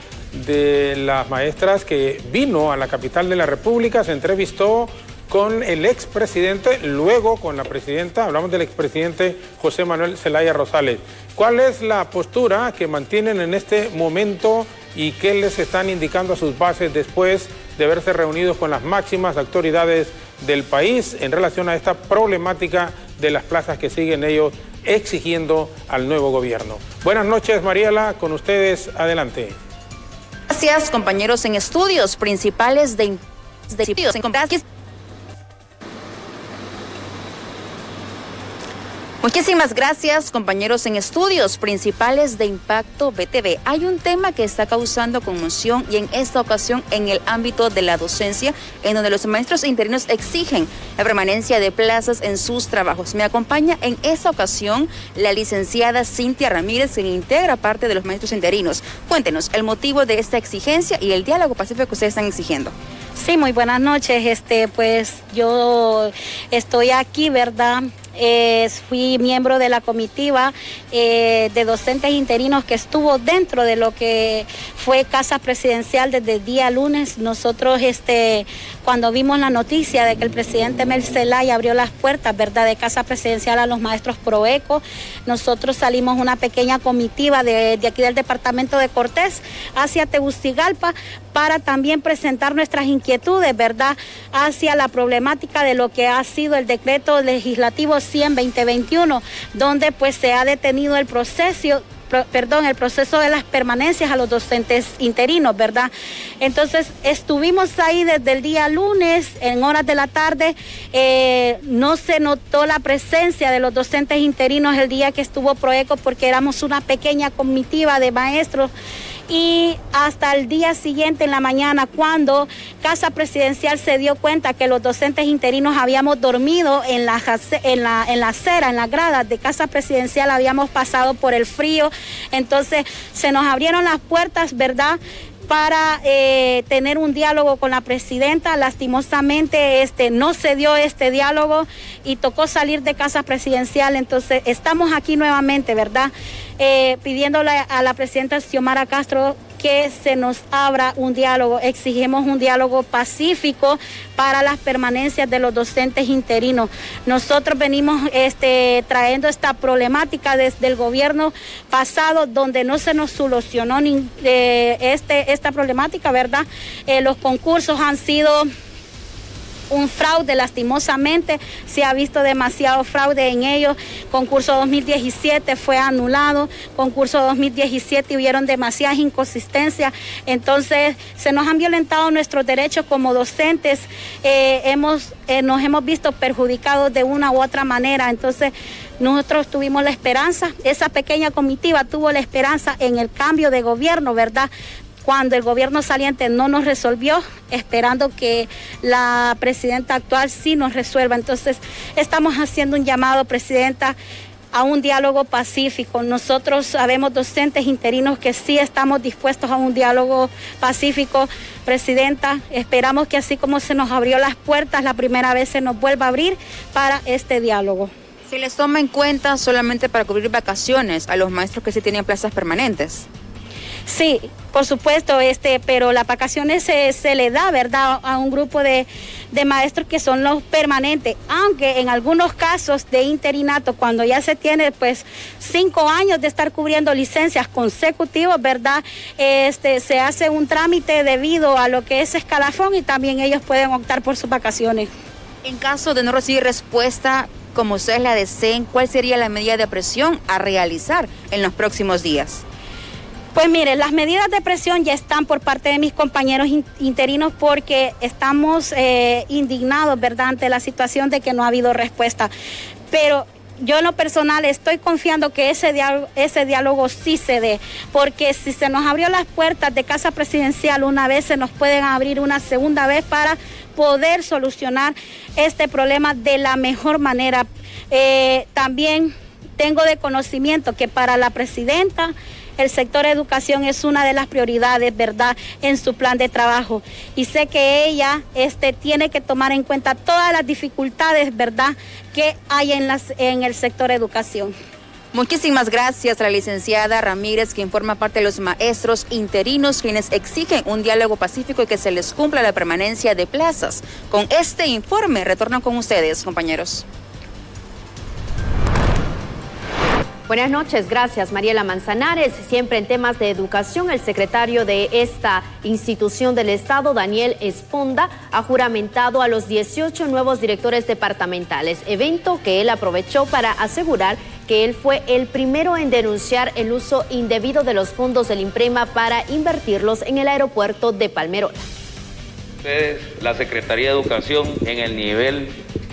de las maestras que vino a la capital de la República, se entrevistó con el expresidente, luego con la presidenta. Hablamos del expresidente José Manuel Zelaya Rosales. ¿Cuál es la postura que mantienen en este momento y qué les están indicando a sus bases después de haberse reunido con las máximas autoridades del país en relación a esta problemática de las plazas que siguen ellos exigiendo al nuevo gobierno? Buenas noches, Mariela, con ustedes, adelante. Gracias, compañeros en estudios principales de Muchísimas gracias, compañeros en estudios principales de Impacto BTV. Hay un tema que está causando conmoción y en esta ocasión en el ámbito de la docencia, en donde los maestros interinos exigen la permanencia de plazas en sus trabajos. Me acompaña en esta ocasión la licenciada Cintia Ramírez, quien integra parte de los maestros interinos. Cuéntenos el motivo de esta exigencia y el diálogo pacífico que ustedes están exigiendo. Sí, muy buenas noches. Pues yo estoy aquí, ¿verdad? Fui miembro de la comitiva de docentes interinos que estuvo dentro de lo que fue Casa Presidencial desde el día lunes. Nosotros cuando vimos la noticia de que el presidente Mel Zelaya abrió las puertas, ¿verdad?, de Casa Presidencial a los maestros Proeco, nosotros salimos una pequeña comitiva de aquí del departamento de Cortés hacia Tegucigalpa para también presentar nuestras inquietudes, ¿verdad?, hacia la problemática de lo que ha sido el decreto legislativo 100-2021, donde pues se ha detenido el proceso de las permanencias a los docentes interinos, ¿verdad? Entonces, estuvimos ahí desde el día lunes, en horas de la tarde, no se notó la presencia de los docentes interinos el día que estuvo Proeco, porque éramos una pequeña comitiva de maestros y hasta el día siguiente en la mañana, cuando Casa Presidencial se dio cuenta que los docentes interinos habíamos dormido en la acera, en las gradas de Casa Presidencial, habíamos pasado por el frío, entonces se nos abrieron las puertas, ¿verdad?, para tener un diálogo con la presidenta. Lastimosamente no se dio este diálogo y tocó salir de Casa Presidencial. Entonces estamos aquí nuevamente, ¿verdad?, pidiéndole a la presidenta Xiomara Castro que se nos abra un diálogo. Exigimos un diálogo pacífico para las permanencias de los docentes interinos. Nosotros venimos trayendo esta problemática desde el gobierno pasado, donde no se nos solucionó esta problemática, ¿verdad? Los concursos han sido un fraude, lastimosamente se ha visto demasiado fraude en ellos. Concurso 2017 fue anulado, concurso 2017 hubieron demasiadas inconsistencias, entonces se nos han violentado nuestros derechos como docentes, nos hemos visto perjudicados de una u otra manera. Entonces nosotros tuvimos la esperanza, esa pequeña comitiva tuvo la esperanza en el cambio de gobierno, ¿verdad?, cuando el gobierno saliente no nos resolvió, esperando que la presidenta actual sí nos resuelva. Entonces, estamos haciendo un llamado, presidenta, a un diálogo pacífico. Nosotros sabemos, docentes interinos, que sí estamos dispuestos a un diálogo pacífico. Presidenta, esperamos que así como se nos abrió las puertas la primera vez, se nos vuelva a abrir para este diálogo. ¿Se les toma en cuenta solamente para cubrir vacaciones a los maestros que sí tienen plazas permanentes? Sí, por supuesto, pero las vacaciones se le da, ¿verdad?, a un grupo de maestros que son los permanentes, aunque en algunos casos de interinato, cuando ya se tiene pues 5 años de estar cubriendo licencias consecutivas, ¿verdad?, se hace un trámite debido a lo que es escalafón y también ellos pueden optar por sus vacaciones. En caso de no recibir respuesta como ustedes la deseen, ¿cuál sería la medida de presión a realizar en los próximos días? Pues mire, las medidas de presión ya están por parte de mis compañeros interinos, porque estamos indignados, ¿verdad?, ante la situación de que no ha habido respuesta. Pero yo en lo personal estoy confiando que ese diálogo sí se dé, porque si se nos abrió las puertas de Casa Presidencial una vez, se nos pueden abrir una segunda vez para poder solucionar este problema de la mejor manera. También tengo de conocimiento que para la presidenta el sector educación es una de las prioridades, ¿verdad?, en su plan de trabajo. Y sé que ella tiene que tomar en cuenta todas las dificultades, ¿verdad?, que hay en el sector educación. Muchísimas gracias a la licenciada Ramírez, quien forma parte de los maestros interinos, quienes exigen un diálogo pacífico y que se les cumpla la permanencia de plazas. Con este informe retorno con ustedes, compañeros. Buenas noches, gracias Mariela Manzanares. Siempre en temas de educación, el secretario de esta institución del Estado, Daniel Esponda, ha juramentado a los 18 nuevos directores departamentales, evento que él aprovechó para asegurar que él fue el primero en denunciar el uso indebido de los fondos del INPREMA para invertirlos en el aeropuerto de Palmerola. La Secretaría de Educación en el nivel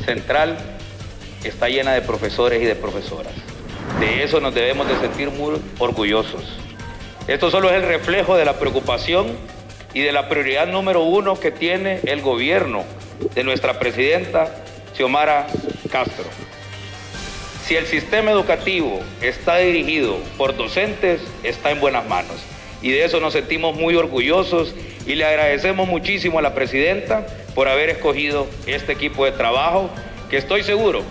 central está llena de profesores y de profesoras. De eso nos debemos de sentir muy orgullosos. Esto solo es el reflejo de la preocupación y de la prioridad número 1 que tiene el gobierno de nuestra presidenta Xiomara Castro. Si el sistema educativo está dirigido por docentes, está en buenas manos. Y de eso nos sentimos muy orgullosos y le agradecemos muchísimo a la presidenta por haber escogido este equipo de trabajo, que estoy seguro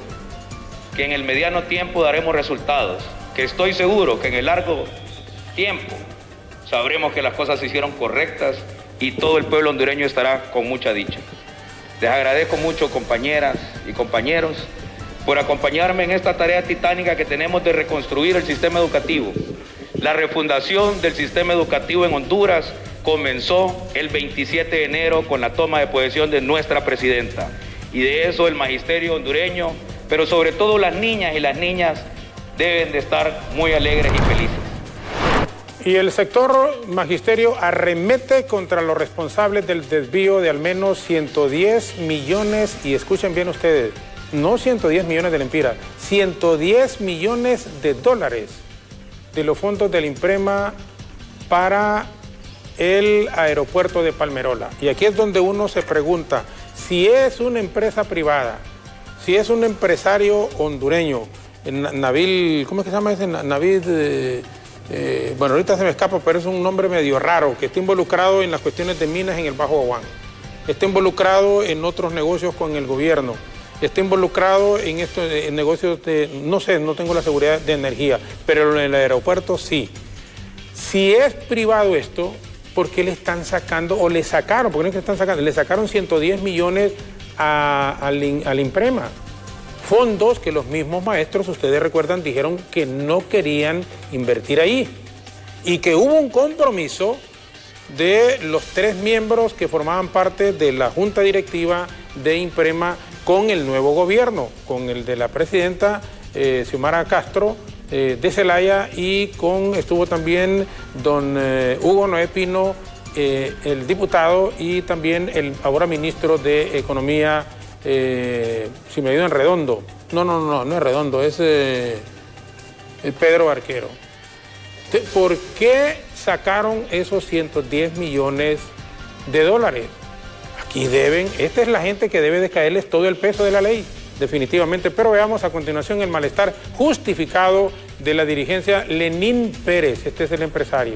que en el mediano tiempo daremos resultados, que estoy seguro que en el largo tiempo sabremos que las cosas se hicieron correctas y todo el pueblo hondureño estará con mucha dicha. Les agradezco mucho, compañeras y compañeros, por acompañarme en esta tarea titánica que tenemos de reconstruir el sistema educativo. La refundación del sistema educativo en Honduras comenzó el 27 de enero con la toma de posesión de nuestra presidenta. Y de eso el magisterio hondureño, pero sobre todo las niñas y las niñas, deben de estar muy alegres y felices. Y el sector magisterio arremete contra los responsables del desvío de al menos 110 millones, y escuchen bien ustedes, no 110 millones de lempiras, 110 millones de dólares de los fondos del INPREMA para el aeropuerto de Palmerola. Y aquí es donde uno se pregunta, si es una empresa privada, si es un empresario hondureño, Nabil, ¿cómo es que se llama ese? Navid, bueno, ahorita se me escapa, pero es un nombre medio raro, que está involucrado en las cuestiones de minas en el Bajo Aguán, está involucrado en otros negocios con el gobierno, está involucrado en estos negocios de, no sé, no tengo la seguridad de energía, pero en el aeropuerto sí. Si es privado esto, ¿por qué le están sacando, o le sacaron, porque no es que están sacando, le sacaron 110 millones al INPREMA? Fondos que los mismos maestros, ustedes recuerdan, dijeron que no querían invertir ahí. Y que hubo un compromiso de los 3 miembros que formaban parte de la junta directiva de INPREMA con el nuevo gobierno, con el de la presidenta Xiomara Castro de Celaya, y estuvo también don Hugo Noé Pino, el diputado, y también el ahora ministro de Economía, si me ayudan, Redondo. No es Redondo, es Pedro Barquero. ¿Por qué sacaron esos 110 millones de dólares? Aquí deben, esta es la gente que debe de caerles todo el peso de la ley, definitivamente. Pero veamos a continuación el malestar justificado de la dirigencia Lenín Pérez. Este es el empresario.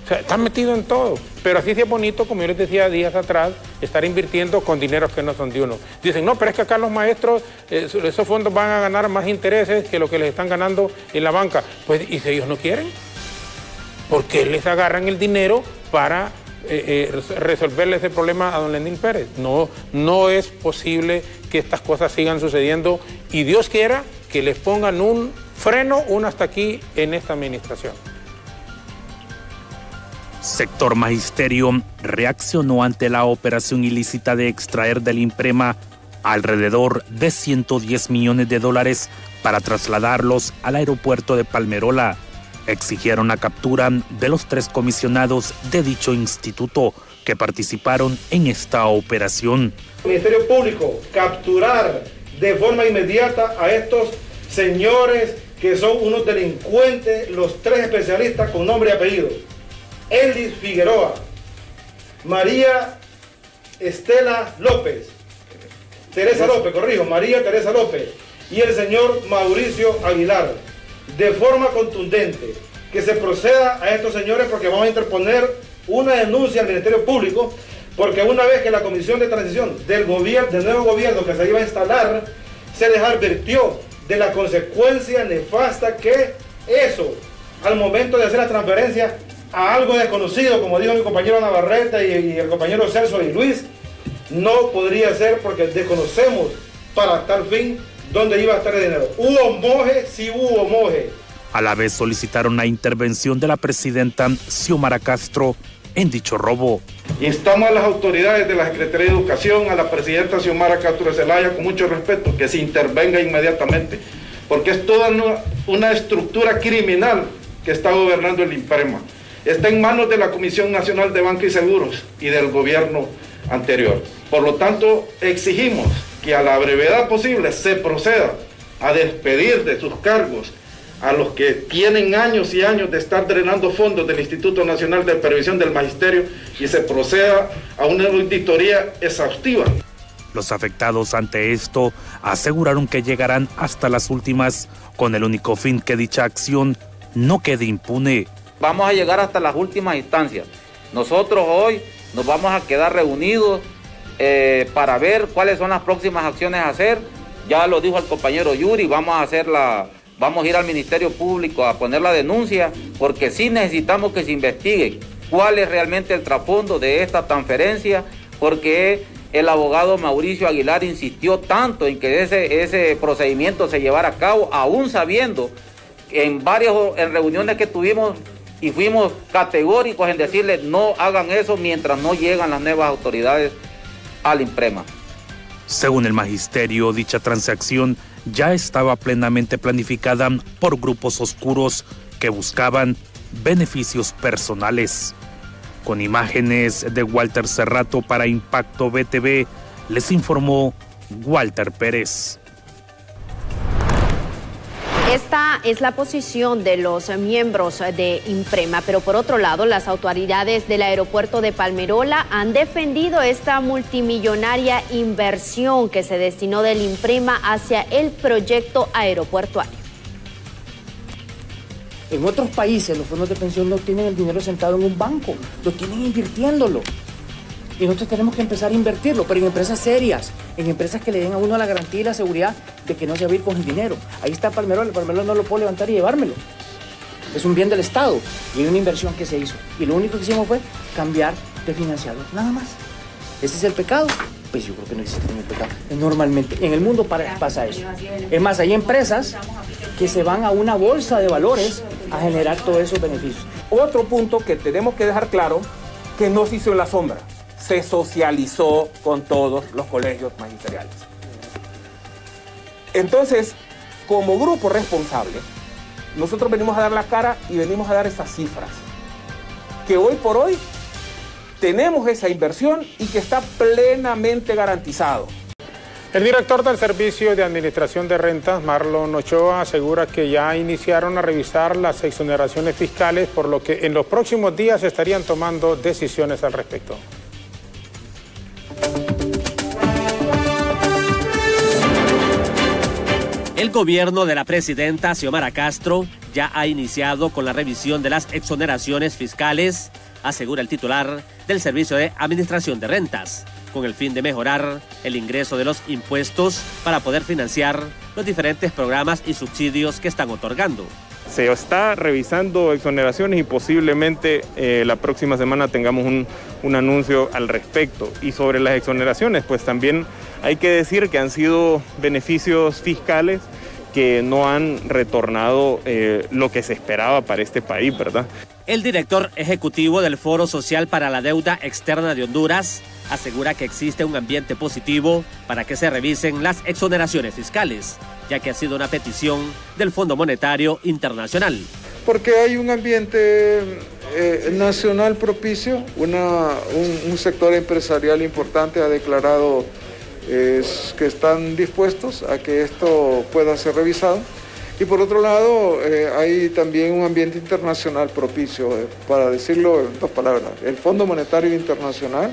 O sea, están metidos en todo. Pero así sí es bonito, como yo les decía días atrás, estar invirtiendo con dineros que no son de uno. Dicen, no, pero es que acá los maestros, esos fondos van a ganar más intereses que lo que les están ganando en la banca. Pues, ¿y si ellos no quieren? ¿Por qué les agarran el dinero para resolverle ese problema a don Lenín Pérez? No es posible que estas cosas sigan sucediendo, y Dios quiera que les pongan un freno, un hasta aquí en esta administración. Sector Magisterio reaccionó ante la operación ilícita de extraer del INPREMA alrededor de 110 millones de dólares para trasladarlos al aeropuerto de Palmerola. Exigieron la captura de los 3 comisionados de dicho instituto que participaron en esta operación. Ministerio Público, capturar de forma inmediata a estos señores que son unos delincuentes, los 3 especialistas con nombre y apellido. Elis Figueroa, María Estela López, María Teresa López, y el señor Mauricio Aguilar. De forma contundente, que se proceda a estos señores, porque vamos a interponer una denuncia al Ministerio Público, porque una vez que la Comisión de Transición del nuevo gobierno que se iba a instalar, se les advirtió de la consecuencia nefasta que eso, al momento de hacer la transferencia a algo desconocido, como dijo mi compañero Navarrete y el compañero Celso y Luis, no podría ser, porque desconocemos para tal fin dónde iba a estar el dinero. ¿Hubo moje? Sí hubo moje. A la vez solicitaron la intervención de la presidenta Xiomara Castro en dicho robo. Instamos a las autoridades de la Secretaría de Educación, a la presidenta Xiomara Castro de Celaya, con mucho respeto, que se intervenga inmediatamente, porque es toda una estructura criminal que está gobernando el INPREMA. Está en manos de la Comisión Nacional de Banca y Seguros y del gobierno anterior. Por lo tanto, exigimos que a la brevedad posible se proceda a despedir de sus cargos a los que tienen años y años de estar drenando fondos del Instituto Nacional de Supervisión del Magisterio, y se proceda a una auditoría exhaustiva. Los afectados ante esto aseguraron que llegarán hasta las últimas, con el único fin que dicha acción no quede impune. Vamos a llegar hasta las últimas instancias. Nosotros hoy nos vamos a quedar reunidos para ver cuáles son las próximas acciones a hacer. Ya lo dijo el compañero Yuri, vamos a ir al Ministerio Público a poner la denuncia, porque sí necesitamos que se investigue cuál es realmente el trasfondo de esta transferencia, porque el abogado Mauricio Aguilar insistió tanto en que ese procedimiento se llevara a cabo, aún sabiendo en reuniones que tuvimos, y fuimos categóricos en decirle no hagan eso mientras no llegan las nuevas autoridades al INPREMA. Según el magisterio, dicha transacción ya estaba plenamente planificada por grupos oscuros que buscaban beneficios personales. Con imágenes de Walter Cerrato para Impacto BTV, les informó Walter Pérez. Esta es la posición de los miembros de Imprema, pero por otro lado, las autoridades del aeropuerto de Palmerola han defendido esta multimillonaria inversión que se destinó del Imprema hacia el proyecto aeroportuario. En otros países los fondos de pensión no tienen el dinero sentado en un banco, lo tienen invirtiéndolo. Y nosotros tenemos que empezar a invertirlo, pero en empresas serias, en empresas que le den a uno la garantía y la seguridad de que no se va a ir con el dinero. Ahí está Palmerola, el Palmerola no lo puedo levantar y llevármelo. Es un bien del Estado y hay una inversión que se hizo. Y lo único que hicimos fue cambiar de financiador, nada más. ¿Ese es el pecado? Pues yo creo que no existe ningún pecado. Normalmente, en el mundo pasa eso. Es más, hay empresas que se van a una bolsa de valores a generar todos esos beneficios. Otro punto que tenemos que dejar claro, que no se hizo en la sombra. Se socializó con todos los colegios magisteriales. Entonces, como grupo responsable, nosotros venimos a dar la cara y venimos a dar esas cifras. Que hoy por hoy tenemos esa inversión y que está plenamente garantizado. El director del Servicio de Administración de Rentas, Marlon Ochoa, asegura que ya iniciaron a revisar las exoneraciones fiscales, por lo que en los próximos días estarían tomando decisiones al respecto. El gobierno de la presidenta Xiomara Castro ya ha iniciado con la revisión de las exoneraciones fiscales, asegura el titular del Servicio de Administración de Rentas, con el fin de mejorar el ingreso de los impuestos para poder financiar los diferentes programas y subsidios que están otorgando. Se está revisando exoneraciones y posiblemente la próxima semana tengamos un anuncio al respecto. Y sobre las exoneraciones, pues también hay que decir que han sido beneficios fiscales que no han retornado lo que se esperaba para este país, ¿verdad? El director ejecutivo del Foro Social para la Deuda Externa de Honduras asegura que existe un ambiente positivo para que se revisen las exoneraciones fiscales, ya que ha sido una petición del Fondo Monetario Internacional. Porque hay un ambiente nacional propicio, un sector empresarial importante ha declarado que están dispuestos a que esto pueda ser revisado. Y por otro lado, hay también un ambiente internacional propicio, para decirlo en dos palabras. El Fondo Monetario Internacional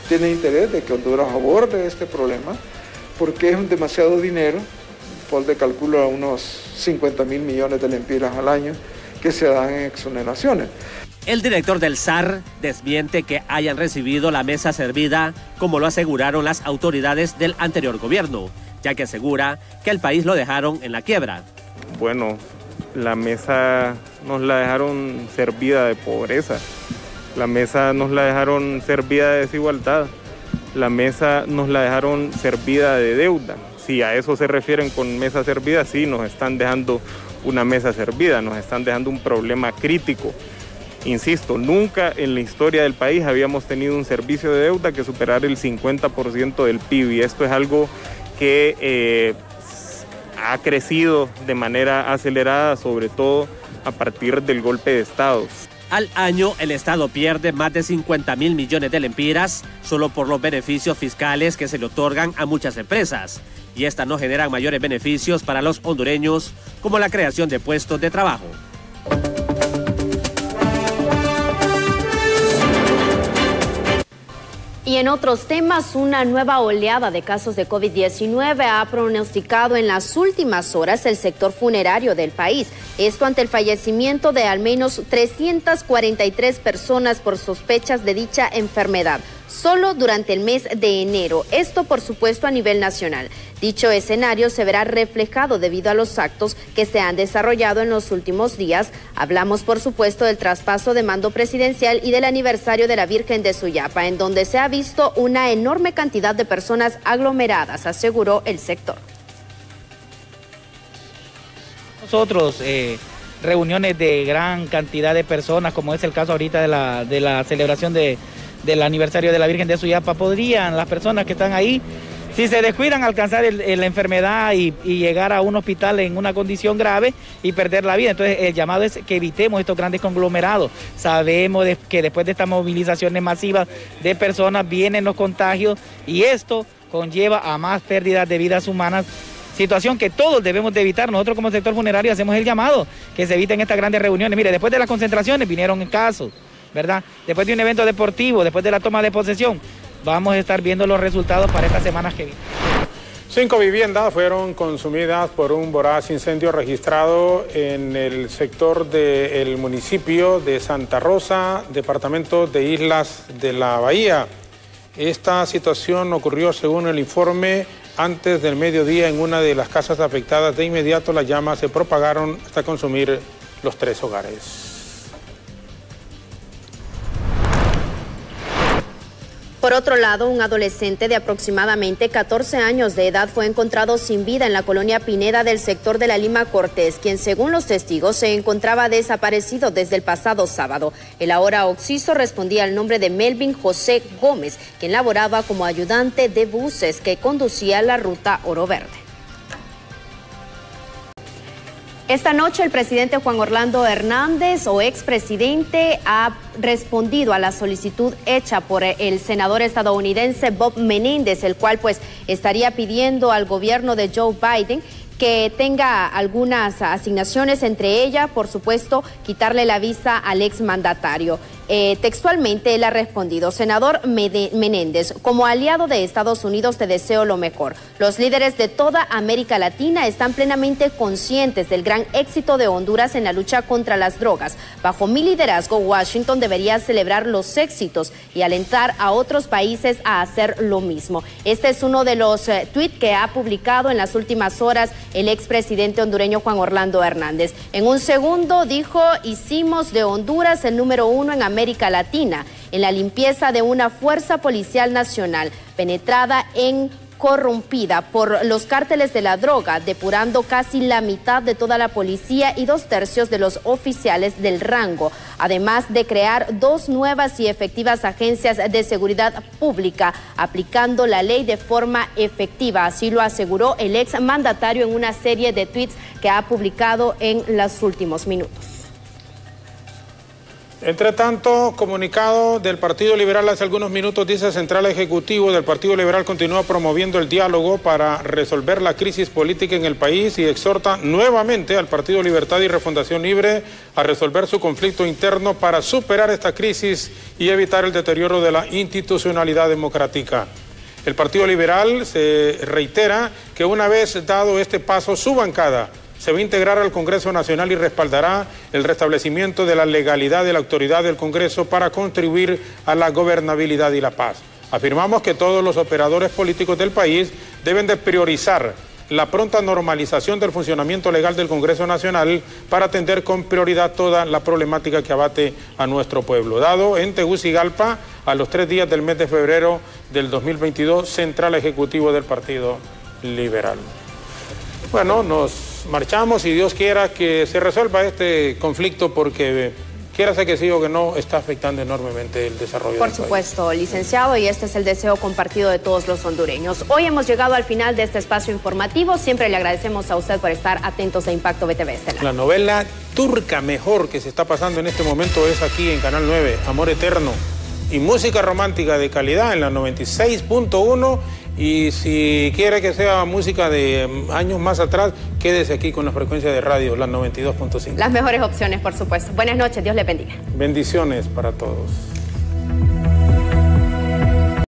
tiene interés de que Honduras aborde este problema, porque es demasiado dinero, Folde calcula unos 50.000 millones de lempiras al año que se dan en exoneraciones. El director del SAR desmiente que hayan recibido la mesa servida, como lo aseguraron las autoridades del anterior gobierno, ya que asegura que el país lo dejaron en la quiebra. Bueno, la mesa nos la dejaron servida de pobreza, la mesa nos la dejaron servida de desigualdad, la mesa nos la dejaron servida de deuda. Si a eso se refieren con mesa servida, sí, nos están dejando una mesa servida, nos están dejando un problema crítico. Insisto, nunca en la historia del país habíamos tenido un servicio de deuda que superara el 50% del PIB, y esto es algo que ha crecido de manera acelerada, sobre todo a partir del golpe de Estado. Al año, el Estado pierde más de 50.000 millones de lempiras solo por los beneficios fiscales que se le otorgan a muchas empresas, y estas no generan mayores beneficios para los hondureños, como la creación de puestos de trabajo. Y en otros temas, una nueva oleada de casos de COVID-19 ha pronosticado en las últimas horas el sector funerario del país. Esto ante el fallecimiento de al menos 343 personas por sospechas de dicha enfermedad, solo durante el mes de enero. Esto, por supuesto, a nivel nacional. Dicho escenario se verá reflejado debido a los actos que se han desarrollado en los últimos días. Hablamos, por supuesto, del traspaso de mando presidencial y del aniversario de la Virgen de Suyapa, en donde se ha visto una enorme cantidad de personas aglomeradas, aseguró el sector. Nosotros, reuniones de gran cantidad de personas, como es el caso ahorita de la celebración del aniversario de la Virgen de Suyapa, podrían las personas que están ahí, si se descuidan, alcanzar la enfermedad y llegar a un hospital en una condición grave y perder la vida. Entonces el llamado es que evitemos estos grandes conglomerados. Sabemos que después de estas movilizaciones masivas de personas vienen los contagios y esto conlleva a más pérdidas de vidas humanas situación que todos debemos de evitar. Nosotros como sector funerario hacemos el llamado que se eviten estas grandes reuniones. Mire, después de las concentraciones vinieron casos, ¿verdad? Después de un evento deportivo, después de la toma de posesión, vamos a estar viendo los resultados para estas semanas que vienen. 5 viviendas fueron consumidas por un voraz incendio registrado en el sector del municipio de Santa Rosa, departamento de Islas de la Bahía. Esta situación ocurrió, según el informe, antes del mediodía en una de las casas afectadas. De inmediato las llamas se propagaron hasta consumir los 3 hogares. Por otro lado, un adolescente de aproximadamente 14 años de edad fue encontrado sin vida en la colonia Pineda del sector de la Lima Cortés, quien según los testigos se encontraba desaparecido desde el pasado sábado. El ahora occiso respondía al nombre de Melvin José Gómez, quien laboraba como ayudante de buses que conducía la ruta Oro Verde. Esta noche el presidente Juan Orlando Hernández, o expresidente, ha respondido a la solicitud hecha por el senador estadounidense Bob Menéndez, el cual pues estaría pidiendo al gobierno de Joe Biden que tenga algunas asignaciones, entre ellas, por supuesto, quitarle la visa al exmandatario. Textualmente él ha respondido: senador Menéndez, como aliado de Estados Unidos te deseo lo mejor. Los líderes de toda América Latina están plenamente conscientes del gran éxito de Honduras en la lucha contra las drogas. Bajo mi liderazgo, Washington debería celebrar los éxitos y alentar a otros países a hacer lo mismo. Este es uno de los tweets que ha publicado en las últimas horas el expresidente hondureño Juan Orlando Hernández. En un segundo dijo: hicimos de Honduras el número 1 en América Latina en la limpieza de una fuerza policial nacional penetrada en corrompida por los cárteles de la droga, depurando casi la mitad de toda la policía y 2/3 de los oficiales del rango, además de crear 2 nuevas y efectivas agencias de seguridad pública, aplicando la ley de forma efectiva. Así lo aseguró el ex mandatario en una serie de tweets que ha publicado en los últimos minutos. Entre tanto, comunicado del Partido Liberal hace algunos minutos, dice: Central Ejecutivo del Partido Liberal continúa promoviendo el diálogo para resolver la crisis política en el país y exhorta nuevamente al Partido Libertad y Refundación Libre a resolver su conflicto interno para superar esta crisis y evitar el deterioro de la institucionalidad democrática. El Partido Liberal se reitera que una vez dado este paso, su bancada se va a integrar al Congreso Nacional y respaldará el restablecimiento de la legalidad de la autoridad del Congreso para contribuir a la gobernabilidad y la paz. Afirmamos que todos los operadores políticos del país deben de priorizar la pronta normalización del funcionamiento legal del Congreso Nacional para atender con prioridad toda la problemática que abate a nuestro pueblo. Dado en Tegucigalpa, a los 3 días del mes de febrero del 2022, Central Ejecutivo del Partido Liberal. Bueno, nos marchamos y Dios quiera que se resuelva este conflicto, porque quiera sea que sí o que no, está afectando enormemente el desarrollo Por del supuesto, país. licenciado, y este es el deseo compartido de todos los hondureños. Hoy hemos llegado al final de este espacio informativo. Siempre le agradecemos a usted por estar atentos a Impacto BTV Estelar. La novela turca mejor que se está pasando en este momento es aquí en Canal 9, Amor Eterno, y música romántica de calidad en la 96.1. Y si quiere que sea música de años más atrás, quédese aquí con la frecuencia de radio, la 92.5. Las mejores opciones, por supuesto. Buenas noches, Dios le bendiga. Bendiciones para todos.